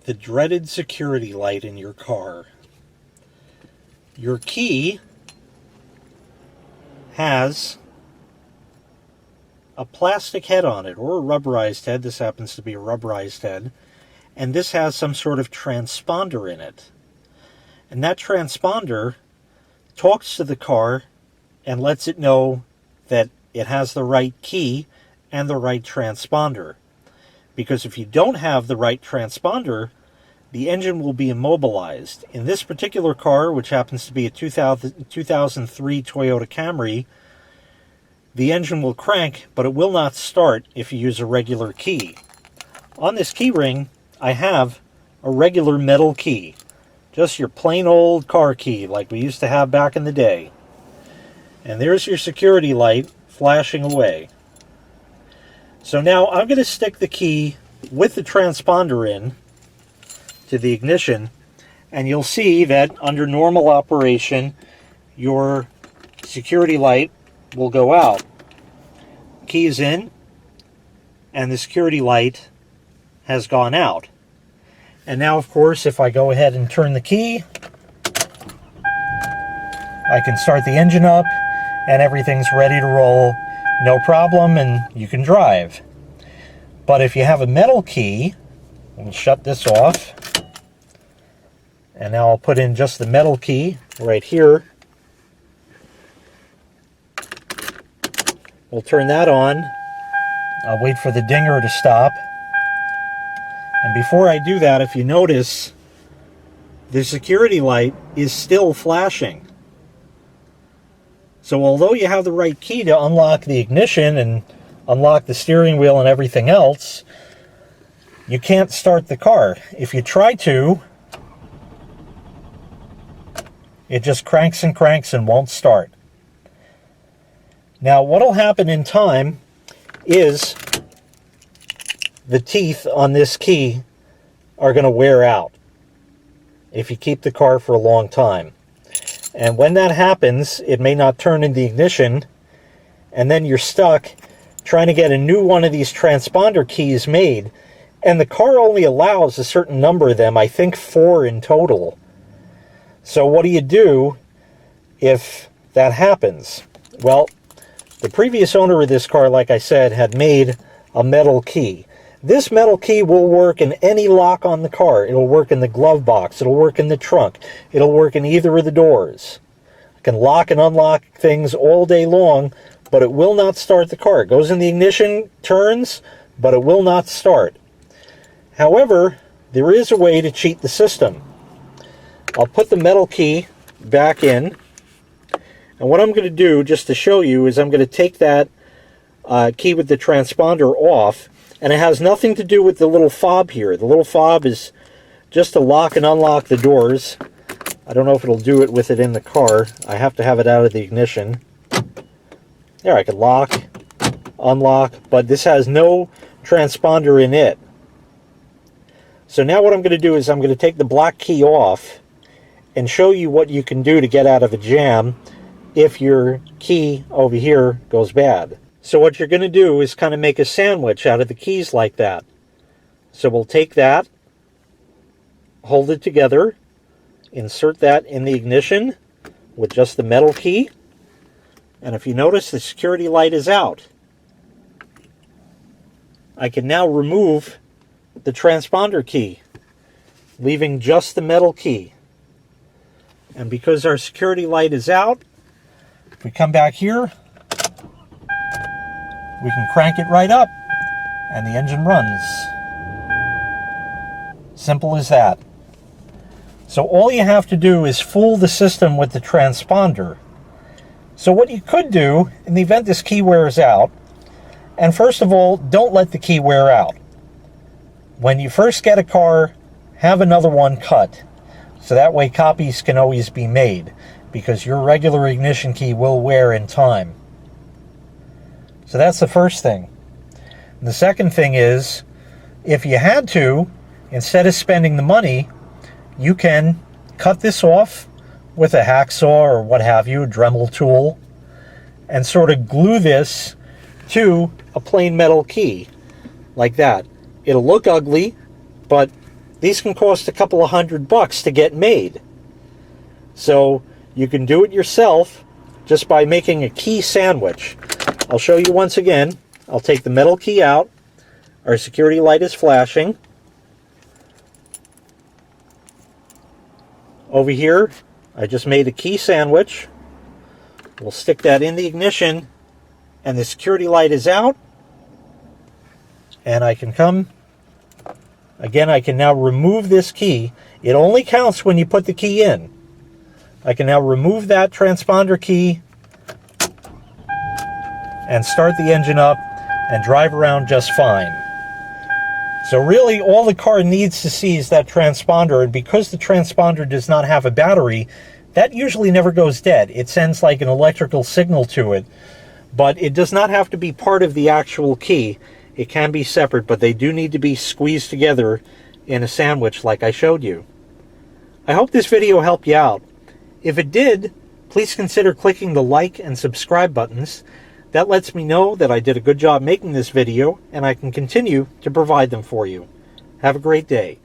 The dreaded security light in your car. Your key has a plastic head on it, or a rubberized head. This happens to be a rubberized head. And this has some sort of transponder in it. And that transponder talks to the car and lets it know that it has the right key and the right transponder. Because if you don't have the right transponder, the engine will be immobilized. In this particular car, which happens to be a 2003 Toyota Camry, the engine will crank, but it will not start if you use a regular key. On this key ring, I have a regular metal key. Just your plain old car key like we used to have back in the day. And there's your security light flashing away. So now I'm going to stick the key with the transponder in to the ignition, and you'll see that under normal operation your security light will go out. Key is in, and the security light has gone out. And now, of course, if I go ahead and turn the key, I can start the engine up and everything's ready to roll, no problem, and you can drive. But if you have a metal key, we'll shut this off, and now I'll put in just the metal key right here. We'll turn that on. I'll wait for the dinger to stop. And before I do that, if you notice, the security light is still flashing. So although you have the right key to unlock the ignition and unlock the steering wheel and everything else, you can't start the car. If you try to, it just cranks and won't start. Now what will happen in time is the teeth on this key are going to wear out if you keep the car for a long time. And when that happens, it may not turn in the ignition, and then you're stuck trying to get a new one of these transponder keys made. And the car only allows a certain number of them, I think 4 in total. So what do you do if that happens? Well, the previous owner of this car, like I said, had made a metal key. This metal key will work in any lock on the car. It'll work in the glove box. It'll work in the trunk. It'll work in either of the doors. I can lock and unlock things all day long, but it will not start the car. It goes in the ignition, turns, but it will not start. However, there is a way to cheat the system. I'll put the metal key back in, and what I'm going to do, just to show you, is I'm going to take that key with the transponder off, and it has nothing to do with the little fob here. The little fob is just to lock and unlock the doors. I don't know if it'll do it with it in the car. I have to have it out of the ignition. There, I can lock, unlock, but this has no transponder in it. So now what I'm going to do is I'm going to take the black key off and show you what you can do to get out of a jam if your key over here goes bad. So what you're going to do is kind of make a sandwich out of the keys like that. So we'll take that, hold it together, insert that in the ignition with just the metal key, and if you notice, the security light is out. I can now remove the transponder key, leaving just the metal key. And because our security light is out, if we come back here, we can crank it right up, and the engine runs. Simple as that. So all you have to do is fool the system with the transponder. So what you could do, in the event this key wears out, and first of all, don't let the key wear out. When you first get a car, have another one cut, so that way copies can always be made, because your regular ignition key will wear in time. So that's the first thing. And the second thing is, if you had to, instead of spending the money, you can cut this off with a hacksaw or what have you, a Dremel tool, and sort of glue this to a plain metal key, like that. It'll look ugly, but These can cost a couple of $100 to get made. So you can do it yourself just by making a key sandwich. I'll show you once again. I'll take the metal key out. Our security light is flashing. Over here, I just made a key sandwich. We'll stick that in the ignition, and the security light is out. And I can come, again, I can now remove this key. It only counts when you put the key in. I can now remove that transponder key and start the engine up and drive around just fine. So really all the car needs to see is that transponder, and because the transponder does not have a battery, that usually never goes dead. It sends like an electrical signal to it, but it does not have to be part of the actual key. It can be separate, but they do need to be squeezed together in a sandwich like I showed you. I hope this video helped you out. If it did, please consider clicking the like and subscribe buttons. That lets me know that I did a good job making this video, and I can continue to provide them for you. Have a great day.